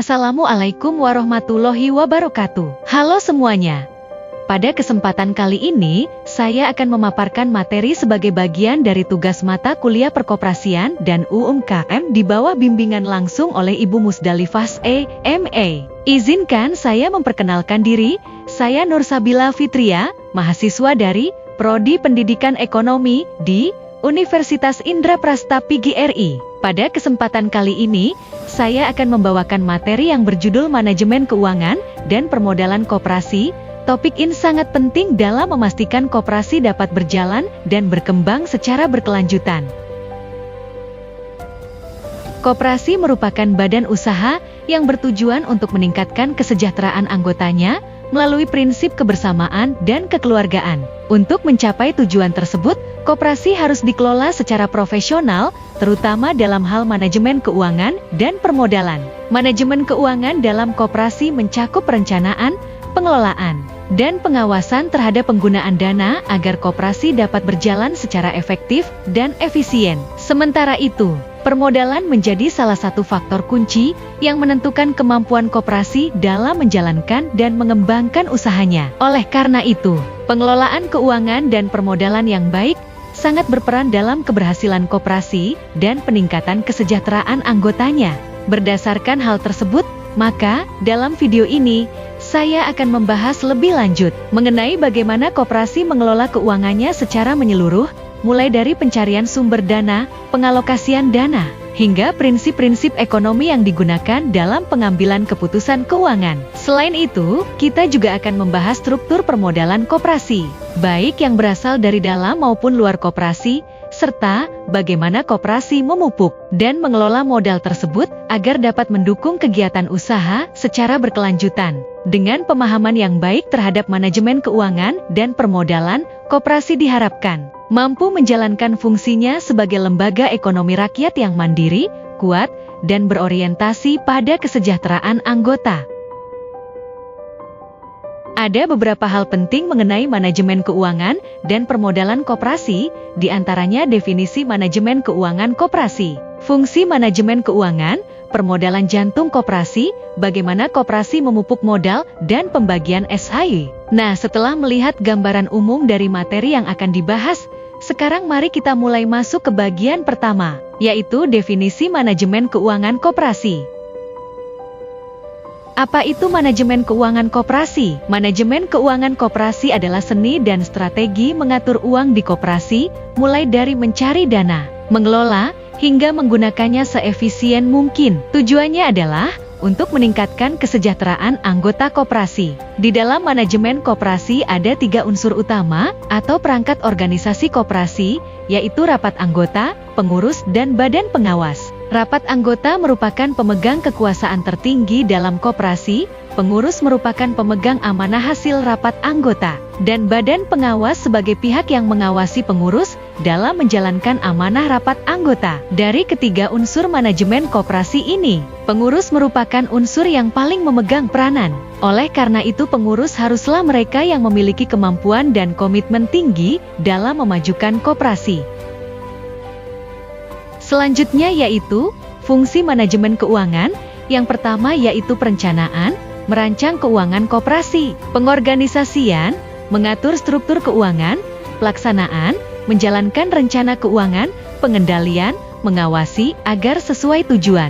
Assalamualaikum warahmatullahi wabarakatuh. Halo semuanya. Pada kesempatan kali ini, saya akan memaparkan materi sebagai bagian dari tugas mata kuliah Perkoperasian dan UMKM di bawah bimbingan langsung oleh Ibu Musdalifah MA. Izinkan saya memperkenalkan diri, saya Nursabila Fitria, mahasiswa dari Prodi Pendidikan Ekonomi di Universitas Indraprasta PGRI. Pada kesempatan kali ini, saya akan membawakan materi yang berjudul Manajemen Keuangan dan Permodalan Koperasi. Topik ini sangat penting dalam memastikan koperasi dapat berjalan dan berkembang secara berkelanjutan. Koperasi merupakan badan usaha yang bertujuan untuk meningkatkan kesejahteraan anggotanya melalui prinsip kebersamaan dan kekeluargaan. Untuk mencapai tujuan tersebut, koperasi harus dikelola secara profesional, terutama dalam hal manajemen keuangan dan permodalan. Manajemen keuangan dalam koperasi mencakup perencanaan, pengelolaan, dan pengawasan terhadap penggunaan dana agar koperasi dapat berjalan secara efektif dan efisien. Sementara itu, permodalan menjadi salah satu faktor kunci yang menentukan kemampuan koperasi dalam menjalankan dan mengembangkan usahanya. Oleh karena itu, pengelolaan keuangan dan permodalan yang baik sangat berperan dalam keberhasilan koperasi dan peningkatan kesejahteraan anggotanya. Berdasarkan hal tersebut, maka dalam video ini, saya akan membahas lebih lanjut mengenai bagaimana koperasi mengelola keuangannya secara menyeluruh, mulai dari pencarian sumber dana, pengalokasian dana, hingga prinsip-prinsip ekonomi yang digunakan dalam pengambilan keputusan keuangan. Selain itu, kita juga akan membahas struktur permodalan koperasi, baik yang berasal dari dalam maupun luar koperasi, serta bagaimana koperasi memupuk dan mengelola modal tersebut agar dapat mendukung kegiatan usaha secara berkelanjutan. Dengan pemahaman yang baik terhadap manajemen keuangan dan permodalan, koperasi diharapkan mampu menjalankan fungsinya sebagai lembaga ekonomi rakyat yang mandiri, kuat, dan berorientasi pada kesejahteraan anggota. Ada beberapa hal penting mengenai manajemen keuangan dan permodalan koperasi, di antaranya definisi manajemen keuangan koperasi, fungsi manajemen keuangan, permodalan jantung koperasi, bagaimana koperasi memupuk modal, dan pembagian SHY. Nah, setelah melihat gambaran umum dari materi yang akan dibahas, sekarang mari kita mulai masuk ke bagian pertama, yaitu definisi manajemen keuangan koperasi. Apa itu manajemen keuangan koperasi? Manajemen keuangan koperasi adalah seni dan strategi mengatur uang di koperasi, mulai dari mencari dana, mengelola, hingga menggunakannya seefisien mungkin. Tujuannya adalah untuk meningkatkan kesejahteraan anggota koperasi. Di dalam manajemen koperasi ada 3 unsur utama atau perangkat organisasi koperasi, yaitu rapat anggota, pengurus, dan badan pengawas. Rapat anggota merupakan pemegang kekuasaan tertinggi dalam koperasi, pengurus merupakan pemegang amanah hasil rapat anggota, dan badan pengawas sebagai pihak yang mengawasi pengurus dalam menjalankan amanah rapat anggota. Dari ketiga unsur manajemen koperasi ini, pengurus merupakan unsur yang paling memegang peranan. Oleh karena itu, pengurus haruslah mereka yang memiliki kemampuan dan komitmen tinggi dalam memajukan koperasi. Selanjutnya yaitu fungsi manajemen keuangan. Yang pertama yaitu perencanaan, merancang keuangan koperasi, pengorganisasian, mengatur struktur keuangan, pelaksanaan, menjalankan rencana keuangan, pengendalian, mengawasi agar sesuai tujuan.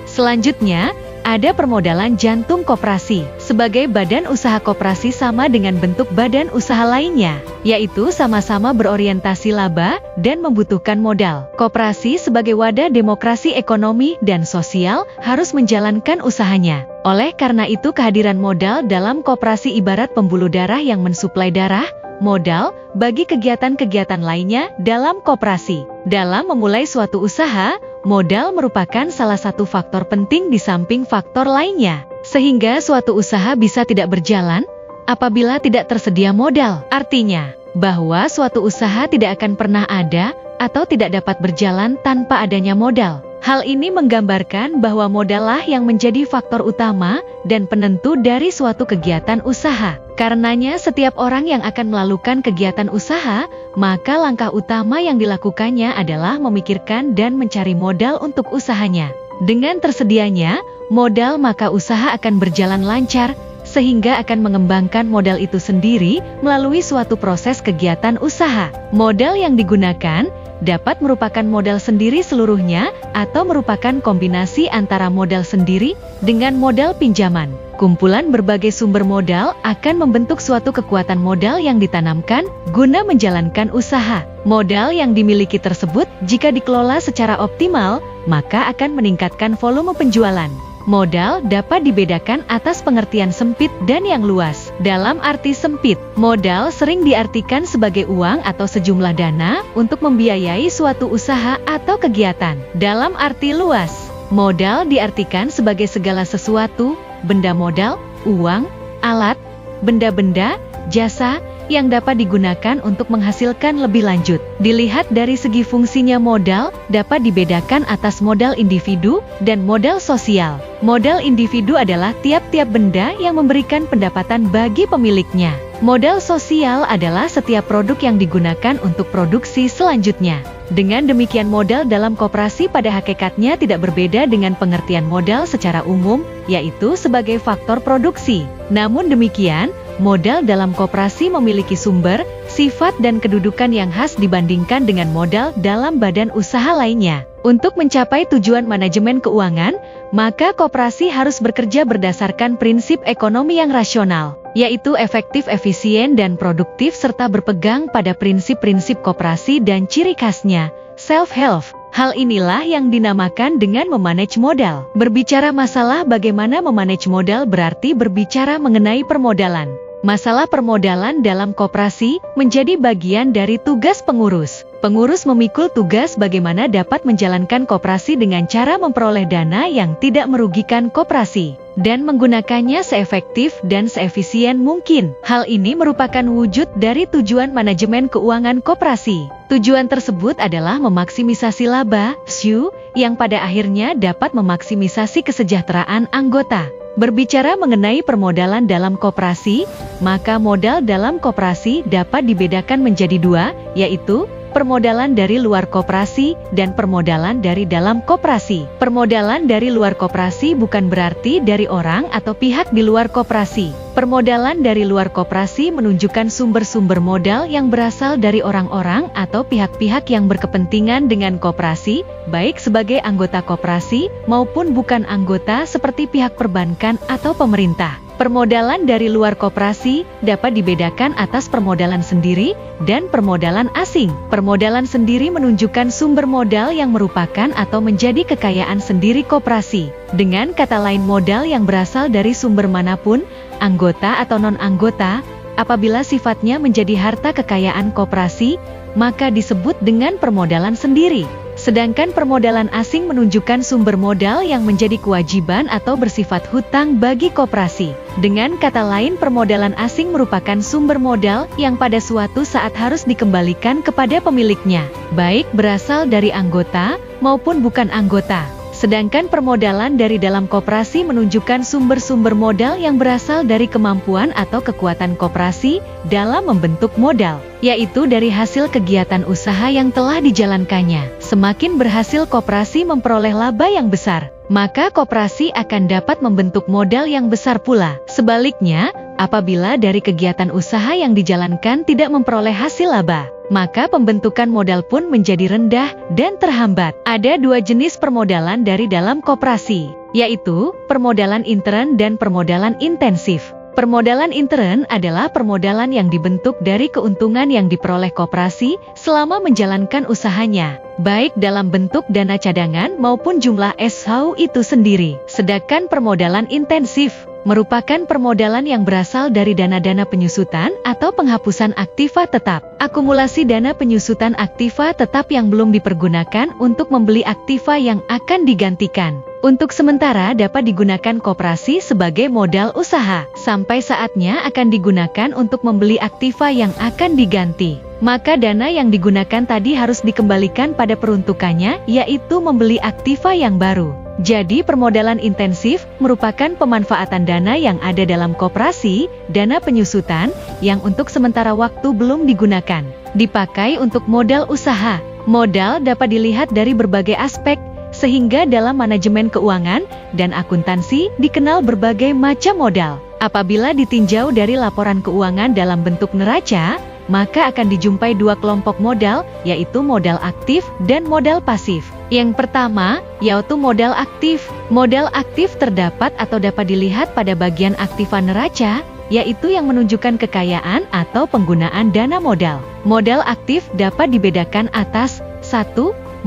Selanjutnya, ada permodalan jantung koperasi. Sebagai badan usaha koperasi sama dengan bentuk badan usaha lainnya, yaitu sama-sama berorientasi laba dan membutuhkan modal. Koperasi sebagai wadah demokrasi ekonomi dan sosial harus menjalankan usahanya. Oleh karena itu, kehadiran modal dalam koperasi ibarat pembuluh darah yang mensuplai darah, modal, bagi kegiatan-kegiatan lainnya dalam koperasi. Dalam memulai suatu usaha, modal merupakan salah satu faktor penting di samping faktor lainnya, sehingga suatu usaha bisa tidak berjalan apabila tidak tersedia modal. Artinya, bahwa suatu usaha tidak akan pernah ada atau tidak dapat berjalan tanpa adanya modal. Hal ini menggambarkan bahwa modallah yang menjadi faktor utama dan penentu dari suatu kegiatan usaha. Karenanya setiap orang yang akan melakukan kegiatan usaha, maka langkah utama yang dilakukannya adalah memikirkan dan mencari modal untuk usahanya. Dengan tersedianya modal, maka usaha akan berjalan lancar, sehingga akan mengembangkan modal itu sendiri melalui suatu proses kegiatan usaha. Modal yang digunakan dapat merupakan modal sendiri seluruhnya, atau merupakan kombinasi antara modal sendiri dengan modal pinjaman. Kumpulan berbagai sumber modal akan membentuk suatu kekuatan modal yang ditanamkan guna menjalankan usaha. Modal yang dimiliki tersebut jika dikelola secara optimal, maka akan meningkatkan volume penjualan. Modal dapat dibedakan atas pengertian sempit dan yang luas. Dalam arti sempit, modal sering diartikan sebagai uang atau sejumlah dana untuk membiayai suatu usaha atau kegiatan. Dalam arti luas, modal diartikan sebagai segala sesuatu, benda modal, uang, alat, benda-benda, jasa, yang dapat digunakan untuk menghasilkan lebih lanjut. Dilihat dari segi fungsinya, modal dapat dibedakan atas modal individu dan modal sosial. Modal individu adalah tiap-tiap benda yang memberikan pendapatan bagi pemiliknya. Modal sosial adalah setiap produk yang digunakan untuk produksi selanjutnya. Dengan demikian, modal dalam koperasi pada hakikatnya tidak berbeda dengan pengertian modal secara umum, yaitu sebagai faktor produksi. Namun demikian, modal dalam koperasi memiliki sumber, sifat dan kedudukan yang khas dibandingkan dengan modal dalam badan usaha lainnya. Untuk mencapai tujuan manajemen keuangan, maka koperasi harus bekerja berdasarkan prinsip ekonomi yang rasional, yaitu efektif, efisien, dan produktif, serta berpegang pada prinsip-prinsip koperasi dan ciri khasnya, self-help. Hal inilah yang dinamakan dengan memanage modal. Berbicara masalah bagaimana memanage modal berarti berbicara mengenai permodalan. Masalah permodalan dalam koperasi menjadi bagian dari tugas pengurus. Pengurus memikul tugas bagaimana dapat menjalankan koperasi dengan cara memperoleh dana yang tidak merugikan koperasi dan menggunakannya seefektif dan seefisien mungkin. Hal ini merupakan wujud dari tujuan manajemen keuangan koperasi. Tujuan tersebut adalah memaksimisasi laba, SU, yang pada akhirnya dapat memaksimisasi kesejahteraan anggota. Berbicara mengenai permodalan dalam koperasi, maka modal dalam koperasi dapat dibedakan menjadi dua, yaitu permodalan dari luar koperasi dan permodalan dari dalam koperasi. Permodalan dari luar koperasi bukan berarti dari orang atau pihak di luar koperasi. Permodalan dari luar koperasi menunjukkan sumber-sumber modal yang berasal dari orang-orang atau pihak-pihak yang berkepentingan dengan koperasi, baik sebagai anggota koperasi maupun bukan anggota seperti pihak perbankan atau pemerintah. Permodalan dari luar koperasi dapat dibedakan atas permodalan sendiri dan permodalan asing. Permodalan sendiri menunjukkan sumber modal yang merupakan atau menjadi kekayaan sendiri koperasi. Dengan kata lain, modal yang berasal dari sumber manapun, anggota atau non-anggota, apabila sifatnya menjadi harta kekayaan koperasi, maka disebut dengan permodalan sendiri. Sedangkan permodalan asing menunjukkan sumber modal yang menjadi kewajiban atau bersifat hutang bagi koperasi. Dengan kata lain, permodalan asing merupakan sumber modal yang pada suatu saat harus dikembalikan kepada pemiliknya, baik berasal dari anggota maupun bukan anggota. Sedangkan permodalan dari dalam koperasi menunjukkan sumber-sumber modal yang berasal dari kemampuan atau kekuatan koperasi dalam membentuk modal, yaitu dari hasil kegiatan usaha yang telah dijalankannya. Semakin berhasil koperasi memperoleh laba yang besar, maka koperasi akan dapat membentuk modal yang besar pula. Sebaliknya, apabila dari kegiatan usaha yang dijalankan tidak memperoleh hasil laba, maka pembentukan modal pun menjadi rendah dan terhambat. Ada dua jenis permodalan dari dalam koperasi, yaitu permodalan intern dan permodalan intensif. Permodalan intern adalah permodalan yang dibentuk dari keuntungan yang diperoleh koperasi selama menjalankan usahanya, baik dalam bentuk dana cadangan maupun jumlah SHU itu sendiri. Sedangkan permodalan intensif merupakan permodalan yang berasal dari dana-dana penyusutan atau penghapusan aktiva tetap. Akumulasi dana penyusutan aktiva tetap yang belum dipergunakan untuk membeli aktiva yang akan digantikan. Untuk sementara dapat digunakan koperasi sebagai modal usaha, sampai saatnya akan digunakan untuk membeli aktiva yang akan diganti. Maka dana yang digunakan tadi harus dikembalikan pada peruntukannya, yaitu membeli aktiva yang baru. Jadi permodalan intensif merupakan pemanfaatan dana yang ada dalam koperasi, dana penyusutan, yang untuk sementara waktu belum digunakan, dipakai untuk modal usaha. Modal dapat dilihat dari berbagai aspek, Sehingga dalam manajemen keuangan dan akuntansi dikenal berbagai macam modal. Apabila ditinjau dari laporan keuangan dalam bentuk neraca, maka akan dijumpai dua kelompok modal, yaitu modal aktif dan modal pasif. Yang pertama, yaitu modal aktif. Modal aktif terdapat atau dapat dilihat pada bagian aktiva neraca, yaitu yang menunjukkan kekayaan atau penggunaan dana modal. Modal aktif dapat dibedakan atas 1.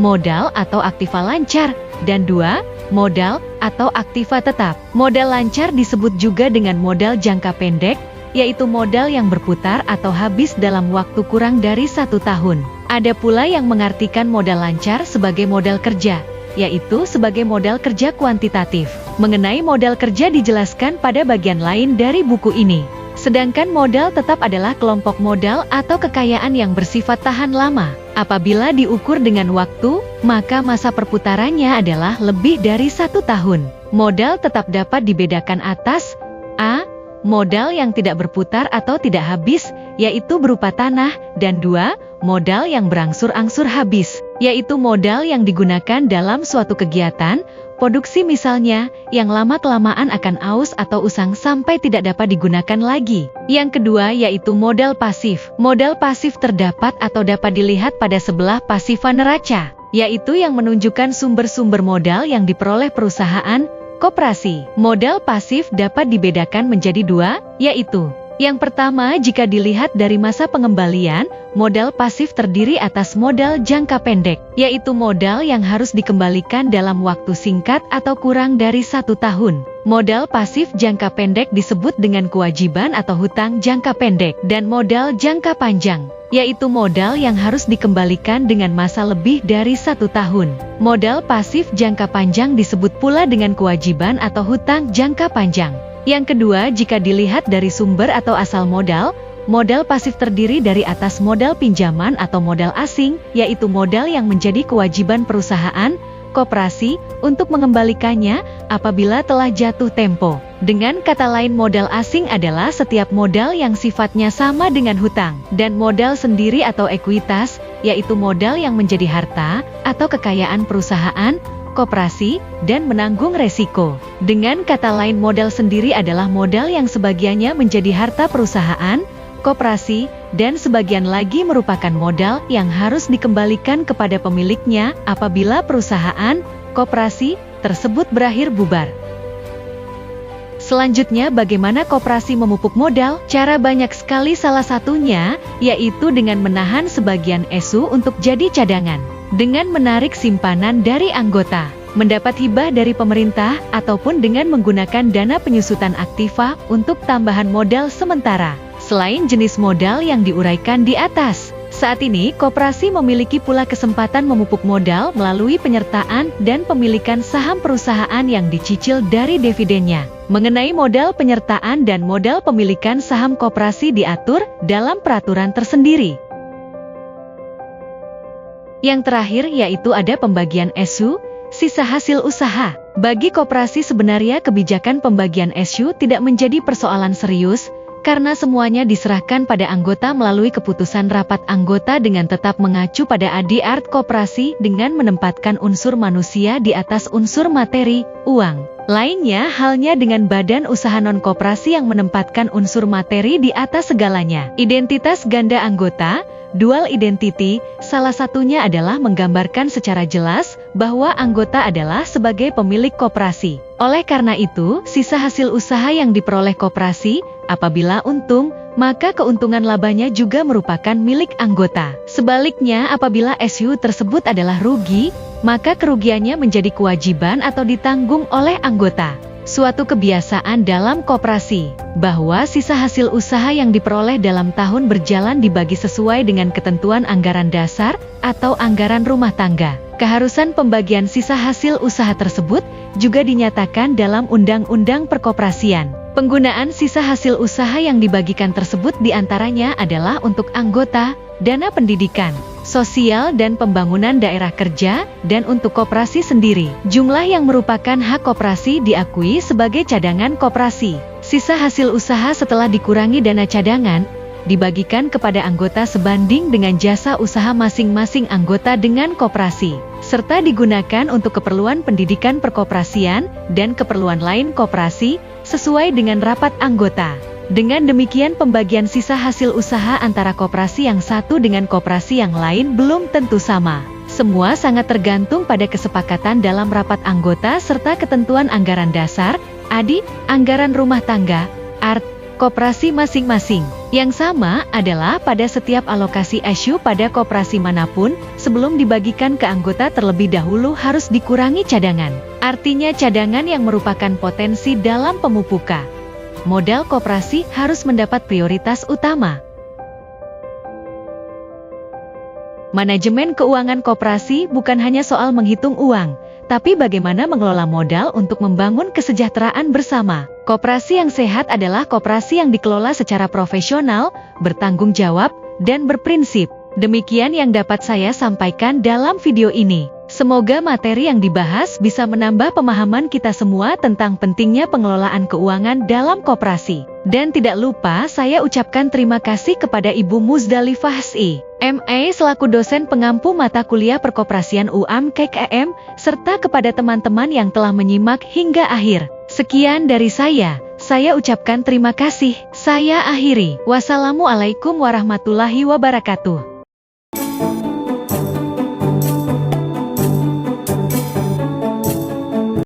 Modal atau aktiva lancar, dan 2. Modal atau aktiva tetap. Modal lancar disebut juga dengan modal jangka pendek, yaitu modal yang berputar atau habis dalam waktu kurang dari 1 tahun. Ada pula yang mengartikan modal lancar sebagai modal kerja, yaitu sebagai modal kerja kuantitatif. Mengenai modal kerja dijelaskan pada bagian lain dari buku ini. Sedangkan modal tetap adalah kelompok modal atau kekayaan yang bersifat tahan lama. Apabila diukur dengan waktu, maka masa perputarannya adalah lebih dari 1 tahun. Modal tetap dapat dibedakan atas A. Modal yang tidak berputar atau tidak habis, yaitu berupa tanah, dan 2. Modal yang berangsur-angsur habis, yaitu modal yang digunakan dalam suatu kegiatan, produksi misalnya, yang lama-kelamaan akan aus atau usang sampai tidak dapat digunakan lagi. Yang kedua yaitu modal pasif. Modal pasif terdapat atau dapat dilihat pada sebelah pasiva neraca, yaitu yang menunjukkan sumber-sumber modal yang diperoleh perusahaan, koperasi. Modal pasif dapat dibedakan menjadi 2, yaitu yang pertama, jika dilihat dari masa pengembalian, modal pasif terdiri atas modal jangka pendek, yaitu modal yang harus dikembalikan dalam waktu singkat atau kurang dari 1 tahun. Modal pasif jangka pendek disebut dengan kewajiban atau hutang jangka pendek, dan modal jangka panjang, yaitu modal yang harus dikembalikan dengan masa lebih dari 1 tahun. Modal pasif jangka panjang disebut pula dengan kewajiban atau hutang jangka panjang. Yang kedua, jika dilihat dari sumber atau asal modal, modal pasif terdiri dari atas modal pinjaman atau modal asing, yaitu modal yang menjadi kewajiban perusahaan, koperasi, untuk mengembalikannya apabila telah jatuh tempo. Dengan kata lain, modal asing adalah setiap modal yang sifatnya sama dengan hutang, dan modal sendiri atau ekuitas, yaitu modal yang menjadi harta atau kekayaan perusahaan, koperasi, dan menanggung resiko. Dengan kata lain, modal sendiri adalah modal yang sebagiannya menjadi harta perusahaan, koperasi, dan sebagian lagi merupakan modal yang harus dikembalikan kepada pemiliknya apabila perusahaan, koperasi, tersebut berakhir bubar. Selanjutnya, bagaimana koperasi memupuk modal? Cara banyak sekali, salah satunya yaitu dengan menahan sebagian ESU untuk jadi cadangan, dengan menarik simpanan dari anggota, mendapat hibah dari pemerintah, ataupun dengan menggunakan dana penyusutan aktiva untuk tambahan modal sementara. Selain jenis modal yang diuraikan di atas, saat ini koperasi memiliki pula kesempatan memupuk modal melalui penyertaan dan pemilikan saham perusahaan yang dicicil dari dividennya. Mengenai modal penyertaan dan modal pemilikan saham koperasi diatur dalam peraturan tersendiri. Yang terakhir yaitu ada pembagian ESU, sisa hasil usaha. Bagi koperasi sebenarnya kebijakan pembagian ESU tidak menjadi persoalan serius, karena semuanya diserahkan pada anggota melalui keputusan rapat anggota dengan tetap mengacu pada ADART koperasi dengan menempatkan unsur manusia di atas unsur materi, uang. Lainnya halnya dengan badan usaha non-koperasi yang menempatkan unsur materi di atas segalanya. Identitas ganda anggota, dual identity, salah satunya adalah menggambarkan secara jelas bahwa anggota adalah sebagai pemilik koperasi. Oleh karena itu, sisa hasil usaha yang diperoleh koperasi, apabila untung, maka keuntungan labanya juga merupakan milik anggota. Sebaliknya, apabila SU tersebut adalah rugi, maka kerugiannya menjadi kewajiban atau ditanggung oleh anggota. Suatu kebiasaan dalam koperasi, bahwa sisa hasil usaha yang diperoleh dalam tahun berjalan dibagi sesuai dengan ketentuan anggaran dasar atau anggaran rumah tangga. Keharusan pembagian sisa hasil usaha tersebut juga dinyatakan dalam Undang-Undang Perkoperasian. Penggunaan sisa hasil usaha yang dibagikan tersebut diantaranya adalah untuk anggota, dana pendidikan, sosial dan pembangunan daerah kerja, dan untuk koperasi sendiri. Jumlah yang merupakan hak koperasi diakui sebagai cadangan koperasi. Sisa hasil usaha setelah dikurangi dana cadangan, dibagikan kepada anggota sebanding dengan jasa usaha masing-masing anggota dengan koperasi. serta digunakan untuk keperluan pendidikan perkoperasian dan keperluan lain koperasi sesuai dengan rapat anggota. Dengan demikian pembagian sisa hasil usaha antara koperasi yang satu dengan koperasi yang lain belum tentu sama. Semua sangat tergantung pada kesepakatan dalam rapat anggota serta ketentuan anggaran dasar, ADI, anggaran rumah tangga, ART, koperasi masing-masing. Yang sama adalah pada setiap alokasi SU pada koperasi manapun, sebelum dibagikan ke anggota terlebih dahulu harus dikurangi cadangan. Artinya cadangan yang merupakan potensi dalam pemupukan modal koperasi harus mendapat prioritas utama. Manajemen keuangan koperasi bukan hanya soal menghitung uang, tapi bagaimana mengelola modal untuk membangun kesejahteraan bersama. Koperasi yang sehat adalah koperasi yang dikelola secara profesional, bertanggung jawab, dan berprinsip. Demikian yang dapat saya sampaikan dalam video ini. Semoga materi yang dibahas bisa menambah pemahaman kita semua tentang pentingnya pengelolaan keuangan dalam koperasi. Dan tidak lupa saya ucapkan terima kasih kepada Ibu Muzdalifah SI, MA selaku dosen pengampu mata kuliah perkoperasian UAM KKM, serta kepada teman-teman yang telah menyimak hingga akhir. Sekian dari saya ucapkan terima kasih. Saya akhiri. Wassalamualaikum warahmatullahi wabarakatuh.